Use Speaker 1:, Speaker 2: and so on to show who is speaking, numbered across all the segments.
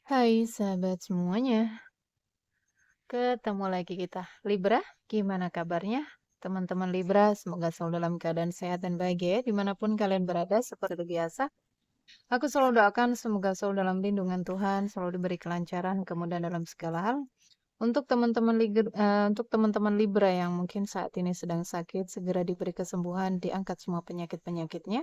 Speaker 1: Hai sahabat semuanya, ketemu lagi kita. Libra, gimana kabarnya? Teman-teman Libra, semoga selalu dalam keadaan sehat dan bahagia ya, dimanapun kalian berada seperti biasa. Aku selalu doakan semoga selalu dalam lindungan Tuhan, selalu diberi kelancaran, kemudahan dalam segala hal. Untuk teman-teman Libra yang mungkin saat ini sedang sakit, segera diberi kesembuhan, diangkat semua penyakit-penyakitnya.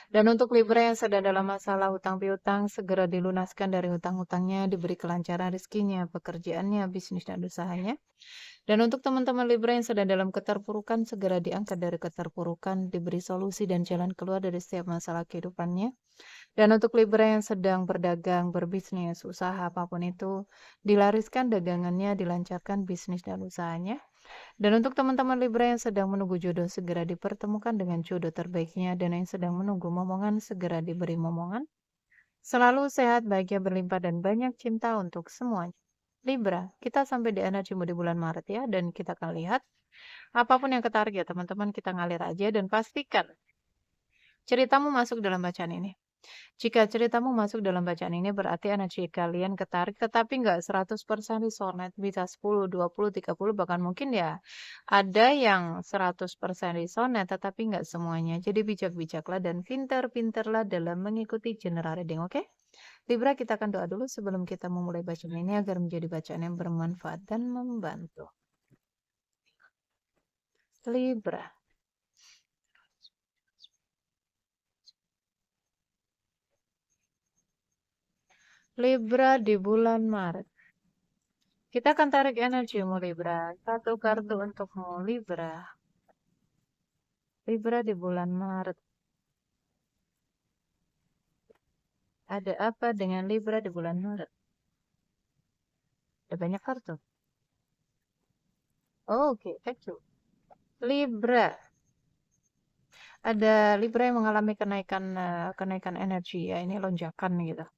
Speaker 1: Dan untuk Libra yang sedang dalam masalah hutang piutang, segera dilunaskan dari hutang-hutangnya, diberi kelancaran rezekinya, pekerjaannya, bisnis dan usahanya. Dan untuk teman-teman Libra yang sedang dalam keterpurukan, segera diangkat dari keterpurukan, diberi solusi dan jalan keluar dari setiap masalah kehidupannya. Dan untuk Libra yang sedang berdagang, berbisnis, usaha apapun itu, dilariskan dagangannya, dilancarkan bisnis dan usahanya. Dan untuk teman-teman Libra yang sedang menunggu jodoh, segera dipertemukan dengan jodoh terbaiknya. Dan yang sedang menunggu momongan, segera diberi momongan. Selalu sehat, bahagia, berlimpah, dan banyak cinta untuk semuanya. Libra, kita sampai di energimu di bulan Maret ya. Dan kita akan lihat, apapun yang ketarik ya teman-teman, kita ngalir aja. Dan pastikan ceritamu masuk dalam bacaan ini. Jika ceritamu masuk dalam bacaan ini berarti energi kalian ketarik tetapi nggak 100% resonate. Bisa 10, 20, 30 bahkan mungkin ya ada yang 100% resonate tetapi nggak semuanya. Jadi bijak-bijaklah dan pintar-pintarlah dalam mengikuti general reading, oke? Libra, kita akan doa dulu sebelum kita memulai bacaan ini agar menjadi bacaan yang bermanfaat dan membantu. Libra. Libra di bulan Maret. Kita akan tarik energimu Libra. Satu kartu untukmu Libra. Libra di bulan Maret. Ada apa dengan Libra di bulan Maret? Ada banyak kartu. Oke, thank you. Libra. Ada Libra yang mengalami kenaikan energi ya. Ini lonjakan gitu.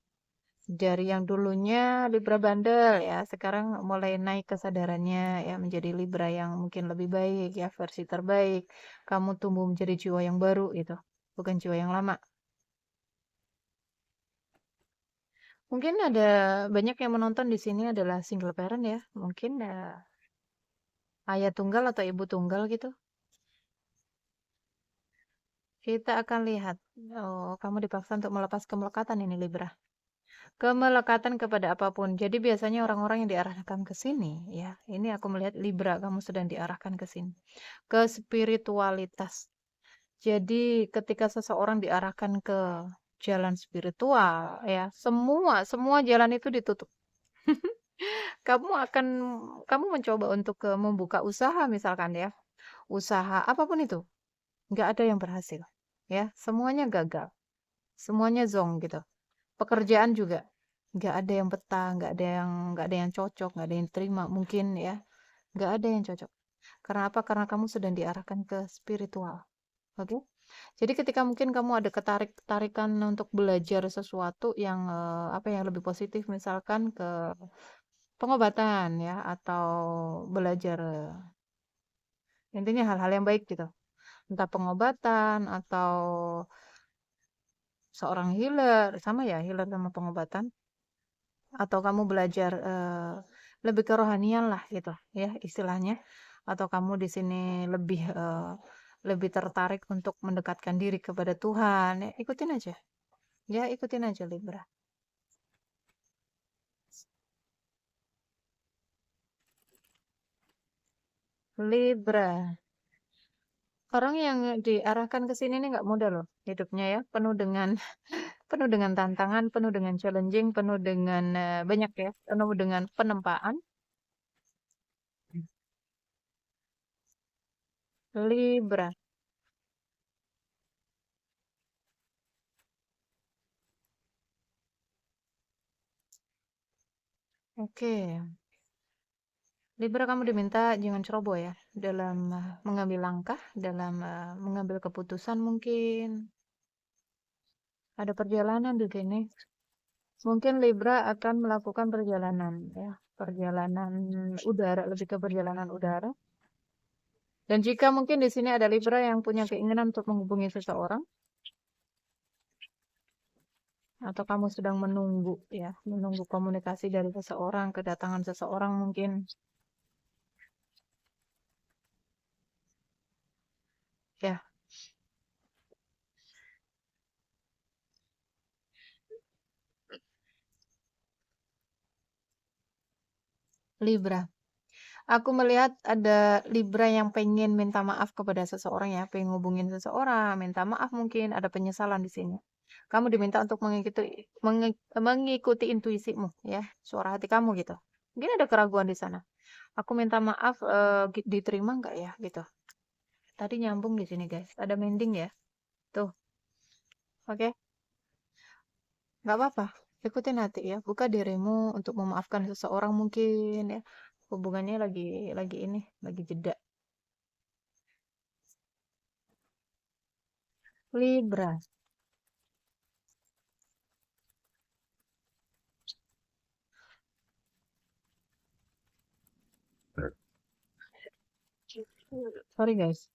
Speaker 1: Dari yang dulunya Libra bandel ya, sekarang mulai naik kesadarannya ya menjadi Libra yang mungkin lebih baik ya, versi terbaik. Kamu tumbuh menjadi jiwa yang baru gitu, bukan jiwa yang lama. Mungkin ada banyak yang menonton di sini adalah single parent ya. Mungkin ayah tunggal atau ibu tunggal gitu. Kita akan lihat. Oh, kamu dipaksa untuk melepas kemelekatan ini Libra. Kemelekatan kepada apapun. Jadi biasanya orang-orang yang diarahkan ke sini ya. Ini aku melihat Libra kamu sedang diarahkan ke sini. Ke spiritualitas. Jadi ketika seseorang diarahkan ke jalan spiritual ya, semua jalan itu ditutup. Kamu akan kamu mencoba untuk membuka usaha misalkan ya. Usaha apapun itu, nggak ada yang berhasil. Ya, semuanya gagal. Semuanya zonk gitu. Pekerjaan juga nggak ada yang betah, nggak ada yang cocok, nggak ada yang terima mungkin ya. Nggak ada yang cocok. Karena apa? Karena kamu sedang diarahkan ke spiritual. Oke? Jadi ketika mungkin kamu ada ketarikan untuk belajar sesuatu yang apa yang lebih positif misalkan ke pengobatan ya atau belajar intinya hal-hal yang baik gitu. Entah pengobatan atau seorang healer, sama ya healer sama pengobatan atau kamu belajar lebih kerohanian lah gitu ya istilahnya atau kamu di sini lebih tertarik untuk mendekatkan diri kepada Tuhan ya ikutin aja. Ya, ikutin aja Libra. Libra. Orang yang diarahkan ke sini nih nggak mudah loh hidupnya ya. Penuh dengan tantangan, penuh dengan challenging, penuh dengan banyak ya, penuh dengan penempaan. Libra. Oke. Libra, kamu diminta jangan ceroboh ya dalam mengambil langkah, dalam mengambil keputusan mungkin. Ada perjalanan di sini. Mungkin Libra akan melakukan perjalanan ya, perjalanan udara, lebih ke perjalanan udara. Dan jika mungkin di sini ada Libra yang punya keinginan untuk menghubungi seseorang, Atau kamu sedang menunggu ya, menunggu komunikasi dari seseorang, kedatangan seseorang mungkin. Ya, Libra. Aku melihat ada Libra yang pengen minta maaf kepada seseorang ya, pengen ngubungin seseorang, minta maaf mungkin, ada penyesalan di sini. Kamu diminta untuk mengikuti intuisimu ya, suara hati kamu gitu. Mungkin ada keraguan di sana. Aku minta maaf, diterima nggak ya gitu. Tadi nyambung di sini guys, ada mending ya. Tuh, oke. Nggak apa-apa, ikutin hati ya. Buka dirimu untuk memaafkan seseorang mungkin ya. Hubungannya lagi ini, lagi jeda. Libra. Sorry guys,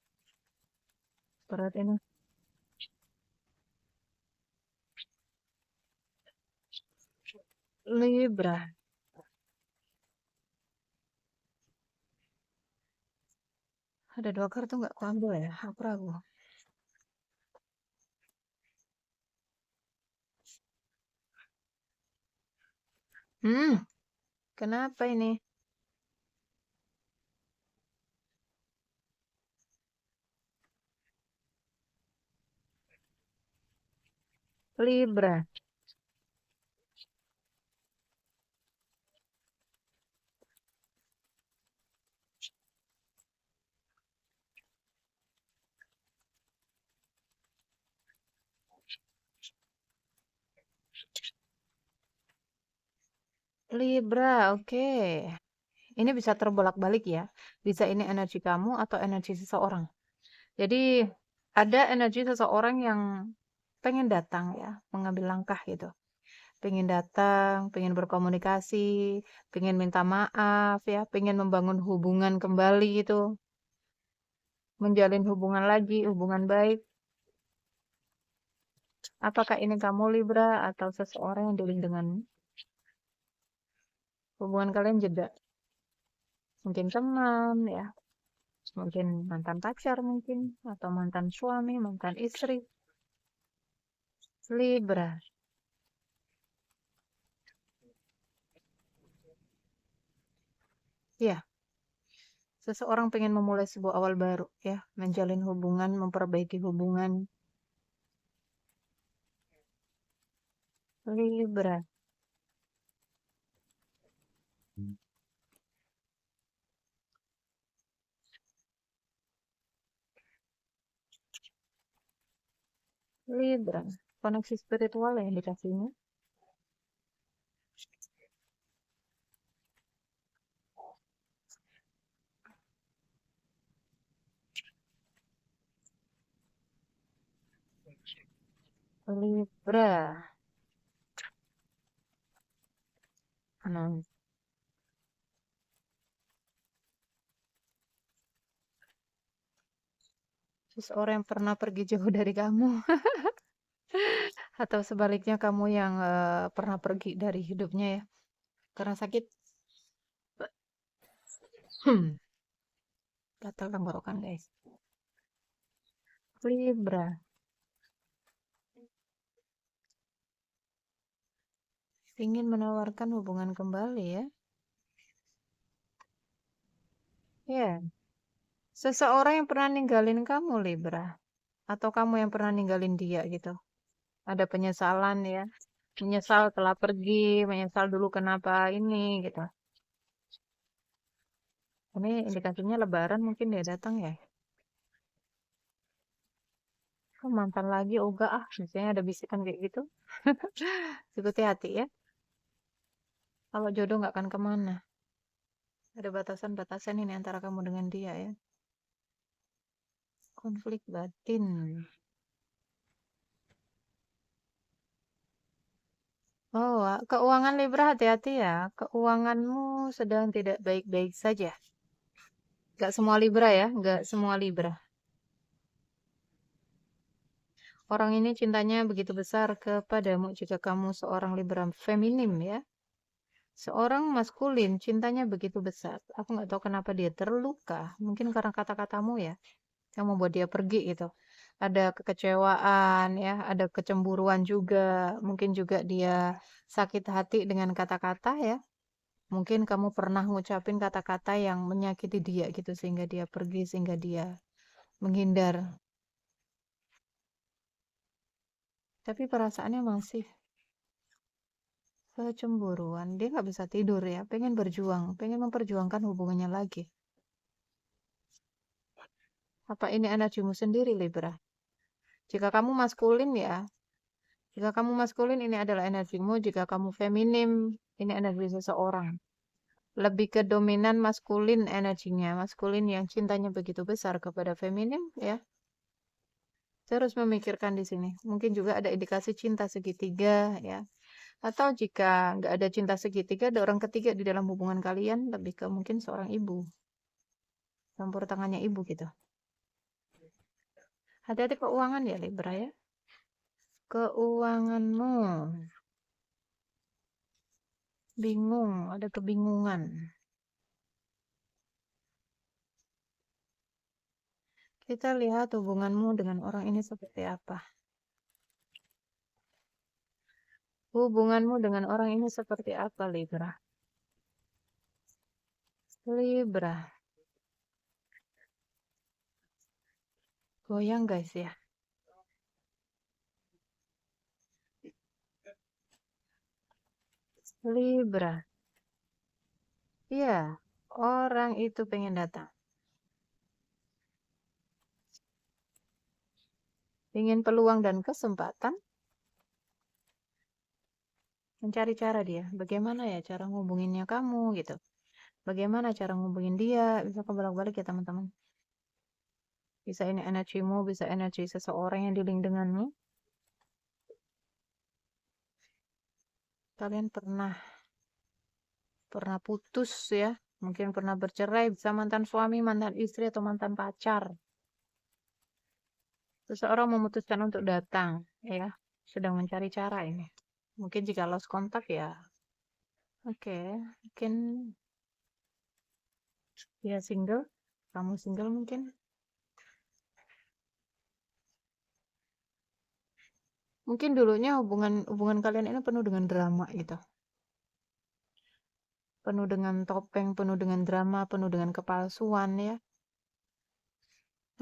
Speaker 1: berat ini. Libra. Ada dua kartu nggak aku ambil ya? Aku ragu. Hmm, kenapa ini? Libra. Libra, oke. Ini bisa terbolak-balik ya. Bisa ini energi kamu atau energi seseorang. Jadi ada energi seseorang yang pengen datang ya, mengambil langkah gitu. Pengen datang, pengen berkomunikasi, pengen minta maaf ya, pengen membangun hubungan kembali gitu, menjalin hubungan lagi, hubungan baik. Apakah ini kamu Libra atau seseorang yang dealing dengan hubungan kalian jeda? Mungkin teman ya, mungkin mantan pacar mungkin, atau mantan suami, mantan istri. Libra. Ya, seseorang pengen memulai sebuah awal baru ya, menjalin hubungan, memperbaiki hubungan. Libra. Libra. Koneksi spiritual yang dikasihnya. Libra. Nah, seseorang yang pernah pergi jauh dari kamu. Atau sebaliknya kamu yang pernah pergi dari hidupnya ya. Karena sakit. Hmm. Gatal tenggorokan guys. Libra. Ingin menawarkan hubungan kembali ya. Ya. Seseorang yang pernah ninggalin kamu Libra. Atau kamu yang pernah ninggalin dia gitu. Ada penyesalan ya. Menyesal telah pergi, menyesal dulu kenapa ini gitu. Ini indikasinya lebaran mungkin dia datang ya. Oh, mantan lagi, oga ah. Biasanya ada bisikan kayak gitu. Ikuti hati ya. Kalau jodoh nggak akan kemana. Ada batasan-batasan ini antara kamu dengan dia ya. Konflik batin. Oh, keuangan Libra hati-hati ya. Keuanganmu sedang tidak baik-baik saja. Gak semua Libra ya, gak semua Libra. Orang ini cintanya begitu besar kepadamu jika kamu seorang Libra feminim ya. Seorang maskulin cintanya begitu besar. Aku nggak tahu kenapa dia terluka. Mungkin karena kata-katamu ya, yang membuat dia pergi gitu. Ada kekecewaan ya, ada kecemburuan juga. Mungkin juga dia sakit hati dengan kata-kata ya. Mungkin kamu pernah ngucapin kata-kata yang menyakiti dia gitu sehingga dia pergi, sehingga dia menghindar. Tapi perasaannya masih kecemburuan. Dia nggak bisa tidur ya, pengen berjuang, pengen memperjuangkan hubungannya lagi. Apa ini energimu sendiri, Libra? Jika kamu maskulin ya, jika kamu maskulin ini adalah energimu, jika kamu feminim ini energi seseorang. Lebih ke dominan maskulin energinya, maskulin yang cintanya begitu besar kepada feminim ya. Saya harus memikirkan di sini. Mungkin juga ada indikasi cinta segitiga ya. Atau jika nggak ada cinta segitiga, ada orang ketiga di dalam hubungan kalian, lebih ke mungkin seorang ibu. Campur tangannya ibu gitu. Hati-hati keuangan ya Libra ya. Keuanganmu. Bingung, ada kebingungan. Kita lihat hubunganmu dengan orang ini seperti apa. Hubunganmu dengan orang ini seperti apa, Libra? Libra. Goyang guys ya. Libra. Iya, orang itu pengen datang. Ingin peluang dan kesempatan. Mencari cara dia. Bagaimana ya cara ngubunginnya kamu gitu. Bagaimana cara ngubungin dia. Bisa kebolak-balik ya teman-teman. Bisa ini energimu, bisa energi seseorang yang di-link denganmu. Kalian pernah putus ya. Mungkin pernah bercerai, bisa mantan suami, mantan istri, atau mantan pacar. Seseorang memutuskan untuk datang, ya. Sedang mencari cara ini. Mungkin jika lost kontak ya. Oke, mungkin dia single, kamu single mungkin. Mungkin dulunya hubungan kalian ini penuh dengan drama gitu. Penuh dengan topeng, penuh dengan drama, penuh dengan kepalsuan ya.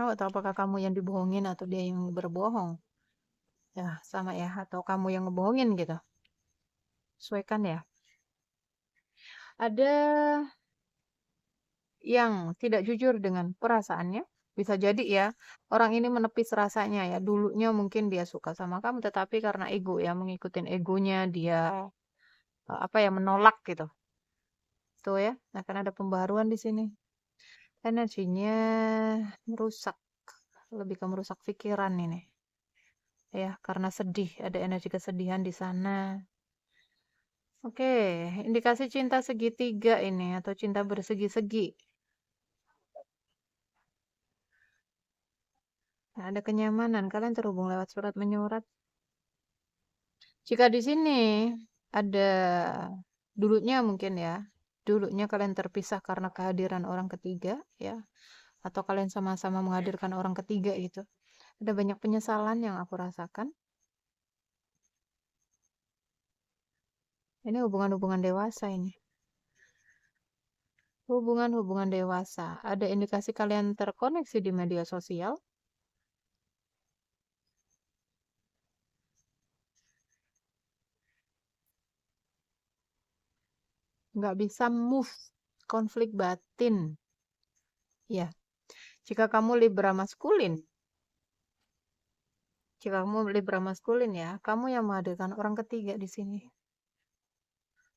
Speaker 1: Tahu atau apakah kamu yang dibohongin atau dia yang berbohong? Ya, sama ya. Atau kamu yang ngebohongin gitu. Sesuaikan ya. Ada yang tidak jujur dengan perasaannya. Bisa jadi ya, orang ini menepis rasanya ya. Dulunya mungkin dia suka sama kamu, tetapi karena ego ya, mengikutin egonya dia apa ya menolak gitu. Tuh ya, akan ada pembaruan di sini. Energinya merusak, lebih ke merusak pikiran ini. Ya, karena sedih, ada energi kesedihan di sana. Oke, indikasi cinta segitiga ini atau cinta bersegi-segi. Nah, ada kenyamanan, kalian terhubung lewat surat menyurat. Jika di sini ada dulunya mungkin ya, dulunya kalian terpisah karena kehadiran orang ketiga ya, atau kalian sama-sama menghadirkan orang ketiga gitu. Ada banyak penyesalan yang aku rasakan. Ini hubungan-hubungan dewasa ini. Hubungan-hubungan dewasa. Ada indikasi kalian terkoneksi di media sosial. Nggak bisa move. Konflik batin. Ya. Jika kamu Libra maskulin. Jika kamu Libra maskulin ya. Kamu yang menghadirkan orang ketiga di sini.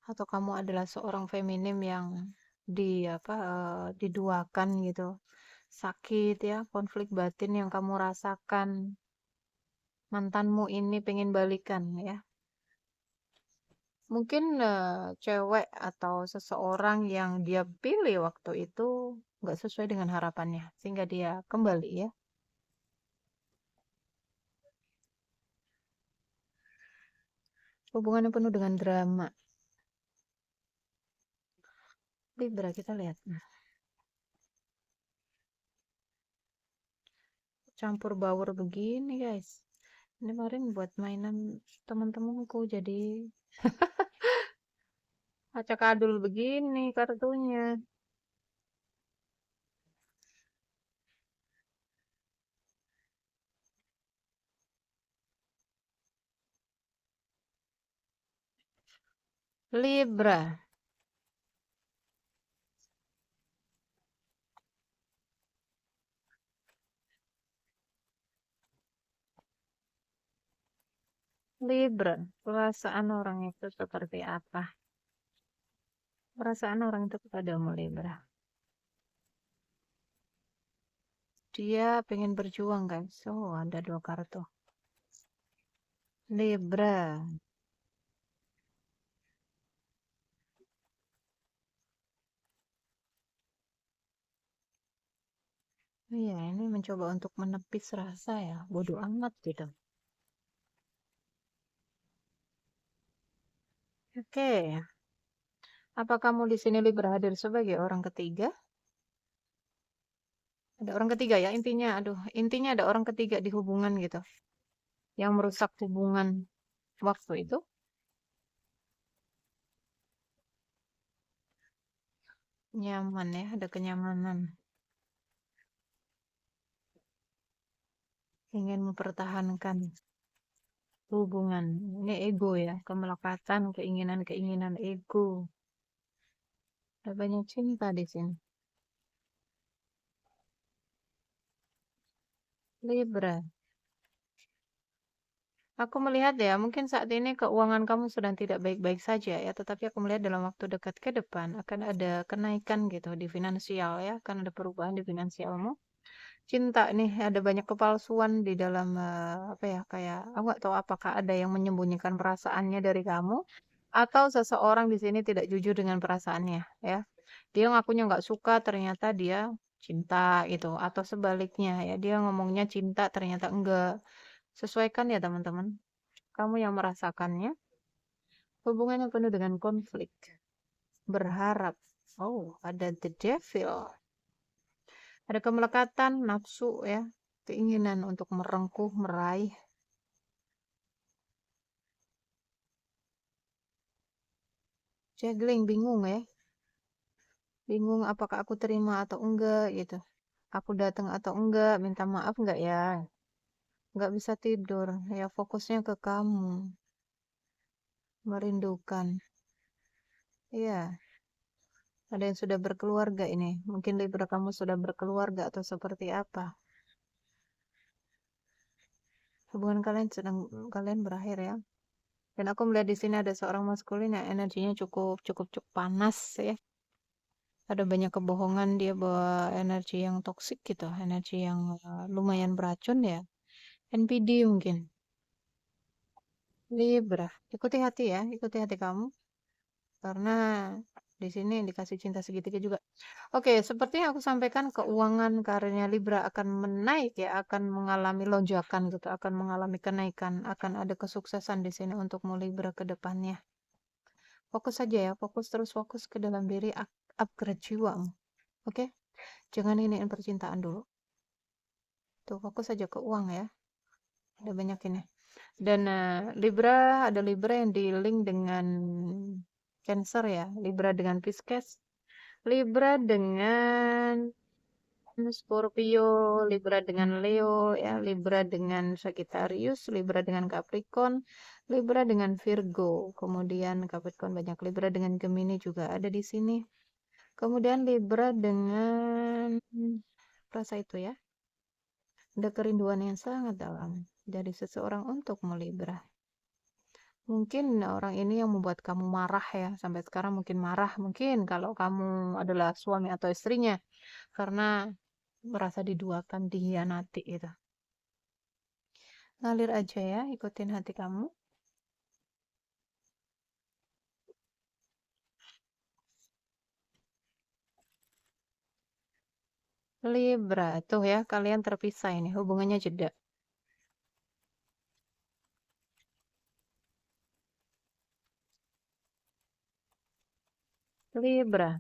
Speaker 1: Atau kamu adalah seorang feminim yang diduakan gitu. Sakit ya. Konflik batin yang kamu rasakan. Mantanmu ini pengen balikan ya. Mungkin cewek atau seseorang yang dia pilih waktu itu nggak sesuai dengan harapannya, sehingga dia kembali ya. Hubungan yang penuh dengan drama. Libra, kita lihat. Campur baur begini, guys. Ini kemarin buat mainan teman-temanku, jadi acak adul begini kartunya. Libra. Libra. Perasaan orang itu seperti apa? Perasaan orang itu kepadamu, Libra. Dia pengen berjuang, guys. Oh, ada 2 kartu. Libra. Iya, ini mencoba untuk menepis rasa ya. Bodoh amat gitu. Oke. Apa kamu di sini Libra hadir sebagai orang ketiga? Ada orang ketiga ya intinya. Aduh, intinya ada orang ketiga di hubungan gitu. Yang merusak hubungan waktu itu. Nyaman ya, ada kenyamanan. Ingin mempertahankan hubungan. Ini ego ya, kemelekatan, keinginan-keinginan ego. Ada banyak cinta di sini. Libra. Aku melihat ya, mungkin saat ini keuangan kamu sedang tidak baik-baik saja ya, tetapi aku melihat dalam waktu dekat ke depan akan ada kenaikan gitu di finansial ya, akan ada perubahan di finansialmu. Cinta nih, ada banyak kepalsuan di dalam apa ya, kayak aku nggak tahu apakah ada yang menyembunyikan perasaannya dari kamu atau seseorang di sini tidak jujur dengan perasaannya ya. Dia ngakunya nggak suka, ternyata dia cinta gitu, atau sebaliknya ya, dia ngomongnya cinta ternyata enggak. Sesuaikan ya teman-teman. Kamu yang merasakannya, hubungan yang penuh dengan konflik, berharap. Oh, ada the devil. Ada kemelekatan, nafsu ya, keinginan untuk merengkuh, meraih. Juggling, bingung ya. Bingung apakah aku terima atau enggak gitu. Aku datang atau enggak, minta maaf enggak ya. Enggak bisa tidur, ya fokusnya ke kamu. Merindukan. Iya, ada yang sudah berkeluarga ini. Mungkin Libra kamu sudah berkeluarga atau seperti apa. Hubungan kalian sedang kalian berakhir ya. Dan aku melihat di sini ada seorang maskulin yang energinya cukup panas ya. Ada banyak kebohongan, dia bawa energi yang toksik gitu, energi yang lumayan beracun ya. NPD mungkin. Libra, ikuti hati ya, ikuti hati kamu karena di sini dikasih cinta segitiga juga. Oke, seperti yang aku sampaikan, keuangan karirnya Libra akan menaik ya, akan mengalami lonjakan gitu, akan mengalami kenaikan, akan ada kesuksesan di sini untukmu Libra ke depannya. Fokus saja ya, fokus terus fokus ke dalam diri, upgrade jiwamu. Oke? Jangan iniin percintaan dulu. Tuh, fokus saja ke uang ya. Ada banyak ini. Dan Libra, ada Libra yang di-link dengan Cancer ya. Libra dengan Pisces. Libra dengan Scorpio, Libra dengan Leo ya, Libra dengan Sagittarius, Libra dengan Capricorn, Libra dengan Virgo. Kemudian Capricorn banyak, Libra dengan Gemini juga ada di sini. Kemudian Libra dengan rasa itu ya. Ada kerinduan yang sangat dalam dari seseorang untukmu Libra. Mungkin orang ini yang membuat kamu marah ya, sampai sekarang mungkin marah. Mungkin kalau kamu adalah suami atau istrinya, karena merasa diduakan, dikhianati itu. Ngalir aja ya, ikutin hati kamu. Libra, tuh ya, kalian terpisah ini, hubungannya jeda. Libra.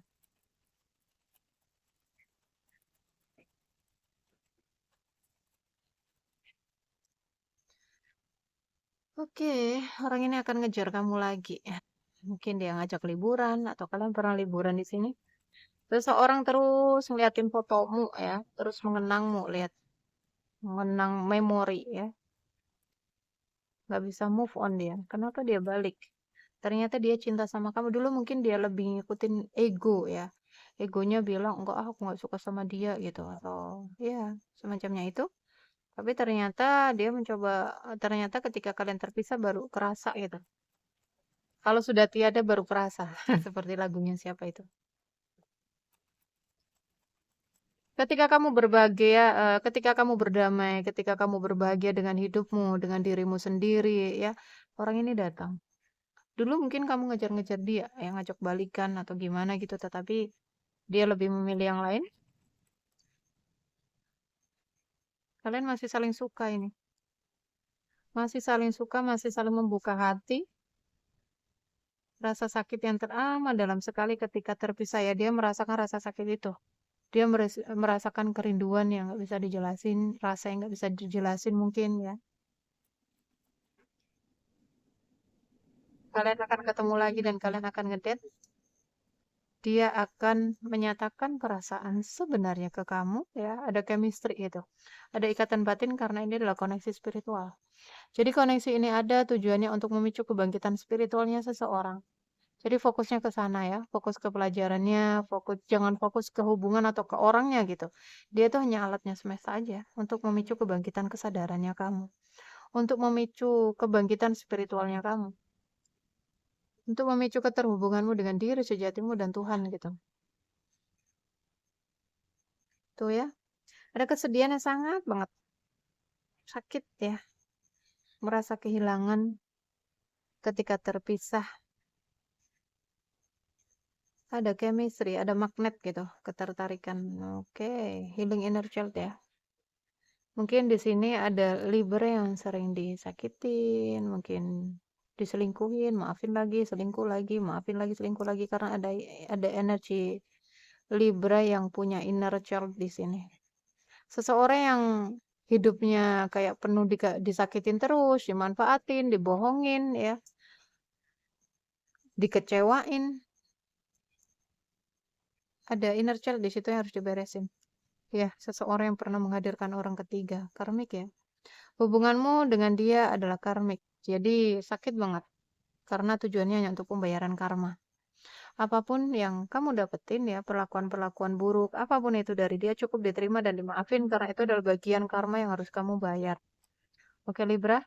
Speaker 1: Oke, orang ini akan ngejar kamu lagi. Mungkin dia ngajak liburan atau kalian pernah liburan di sini. Seseorang terus ngeliatin fotomu ya, terus mengenangmu, lihat, mengenang memori ya, nggak bisa move on dia. Kenapa dia balik? Ternyata dia cinta sama kamu. Dulu mungkin dia lebih ngikutin ego ya. Egonya bilang, enggak ah, aku nggak suka sama dia gitu. Atau ya, semacamnya itu. Tapi ternyata dia mencoba, ternyata ketika kalian terpisah baru kerasa gitu. Kalau sudah tiada baru kerasa. Seperti lagunya siapa itu. Ketika kamu berbahagia, ketika kamu berdamai, ketika kamu berbahagia dengan hidupmu, dengan dirimu sendiri, ya, orang ini datang. Dulu mungkin kamu ngejar-ngejar dia, yang ngajak balikan atau gimana gitu, tetapi dia lebih memilih yang lain. Kalian masih saling suka ini, masih saling suka, masih saling membuka hati. Rasa sakit yang teramat dalam sekali ketika terpisah ya, dia merasakan rasa sakit itu. Dia merasakan kerinduan yang nggak bisa dijelasin, rasa yang nggak bisa dijelasin mungkin ya. Kalian akan ketemu lagi dan kalian akan ngedate. Dia akan menyatakan perasaan sebenarnya ke kamu ya, ada chemistry itu. Ada ikatan batin karena ini adalah koneksi spiritual. Jadi koneksi ini ada tujuannya untuk memicu kebangkitan spiritualnya seseorang. Jadi fokusnya ke sana ya, fokus ke pelajarannya, fokus jangan fokus ke hubungan atau ke orangnya gitu. Dia itu hanya alatnya semesta aja untuk memicu kebangkitan kesadarannya kamu, untuk memicu kebangkitan spiritualnya kamu, untuk memicu keterhubunganmu dengan diri sejatimu dan Tuhan gitu. Tuh ya, ada kesedihan yang sangat banget, sakit ya, merasa kehilangan ketika terpisah. Ada chemistry, ada magnet gitu, ketertarikan. Oke, healing inner child ya. Mungkin di sini ada Libra yang sering disakitin, mungkin diselingkuhin, maafin lagi, selingkuh lagi, maafin lagi, selingkuh lagi karena ada energi Libra yang punya inner child di sini. Seseorang yang hidupnya kayak penuh disakitin terus, dimanfaatin, dibohongin ya, dikecewain. Ada inner child di situ yang harus diberesin. Ya, seseorang yang pernah menghadirkan orang ketiga, karmik ya. Hubunganmu dengan dia adalah karmik. Jadi sakit banget karena tujuannya hanya untuk pembayaran karma. Apapun yang kamu dapetin ya, perlakuan-perlakuan buruk, apapun itu dari dia cukup diterima dan dimaafin karena itu adalah bagian karma yang harus kamu bayar. Oke Libra,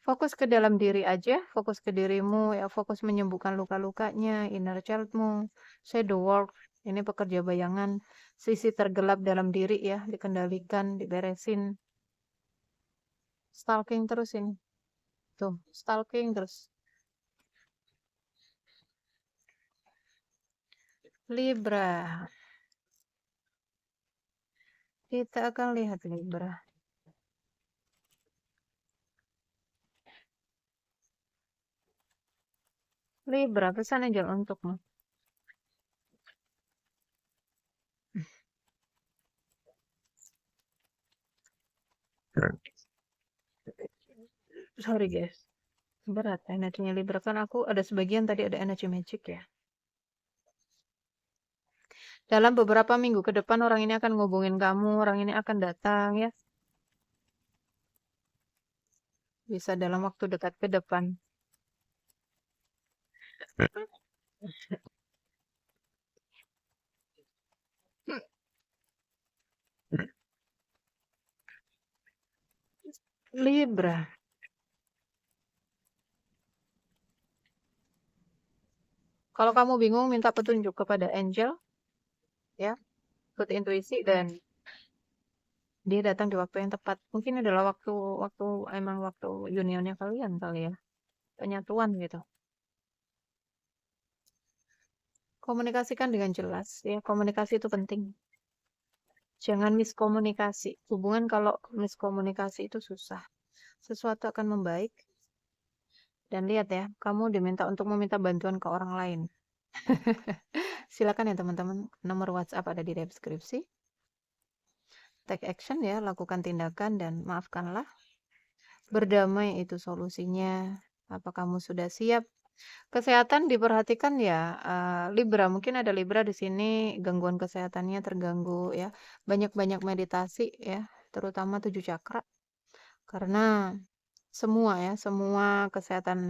Speaker 1: fokus ke dalam diri aja, fokus ke dirimu ya, fokus menyembuhkan luka-lukanya, inner childmu, shadow work, ini pekerja bayangan, sisi tergelap dalam diri ya, dikendalikan, diberesin, stalking terus ini. Tuh, stalking terus. Libra. Kita akan lihat Libra. Libra, pesan angel untukmu. Sorry guys. Berat energinya Libra. Kan aku ada sebagian tadi ada energi magic ya. Dalam beberapa minggu ke depan orang ini akan ngubungin kamu. Orang ini akan datang ya. Bisa dalam waktu dekat ke depan. Libra. Kalau kamu bingung minta petunjuk kepada angel ya. Ikut intuisi dan dia datang di waktu yang tepat. Mungkin adalah waktu waktu emang waktu unionnya kalian kali ya. Penyatuan gitu. Komunikasikan dengan jelas ya. Komunikasi itu penting. Jangan miskomunikasi. Hubungan kalau miskomunikasi itu susah. Sesuatu akan membaik. Dan lihat ya, kamu diminta untuk meminta bantuan ke orang lain. Silakan ya teman-teman, nomor WhatsApp ada di deskripsi. Take action ya, lakukan tindakan dan maafkanlah. Berdamai itu solusinya. Apa kamu sudah siap? Kesehatan diperhatikan ya, Libra, mungkin ada Libra di sini gangguan kesehatannya terganggu ya. Banyak-banyak meditasi ya, terutama 7 cakra. Karena semua ya, semua kesehatan,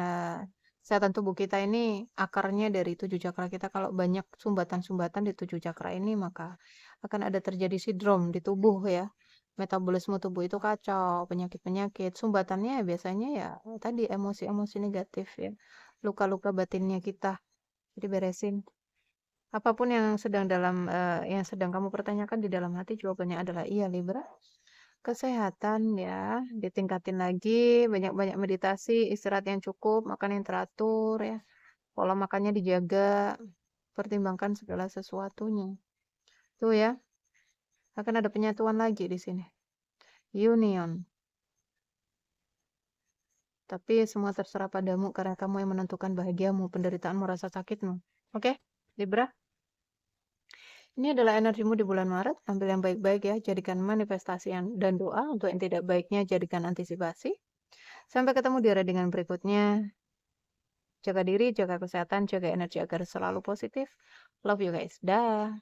Speaker 1: kesehatan tubuh kita ini akarnya dari 7 cakra kita. Kalau banyak sumbatan-sumbatan di 7 cakra ini, maka akan ada terjadi sindrom di tubuh ya. Metabolisme tubuh itu kacau, penyakit-penyakit. Sumbatannya biasanya ya tadi emosi-emosi negatif ya. Luka-luka batinnya kita. Jadi beresin. Apapun yang sedang kamu pertanyakan di dalam hati, jawabannya adalah iya, Libra. Kesehatan ya, ditingkatin lagi, banyak-banyak meditasi, istirahat yang cukup, makan yang teratur ya, pola makannya dijaga, pertimbangkan segala sesuatunya. Tuh ya, akan ada penyatuan lagi di sini. Union. Tapi semua terserah padamu karena kamu yang menentukan bahagiamu, penderitaanmu, rasa sakitmu. Oke, Libra? Ini adalah energimu di bulan Maret. Ambil yang baik-baik ya, jadikan manifestasi dan doa. Untuk yang tidak baiknya, jadikan antisipasi. Sampai ketemu di readingan berikutnya. Jaga diri, jaga kesehatan, jaga energi agar selalu positif. Love you guys. Dah.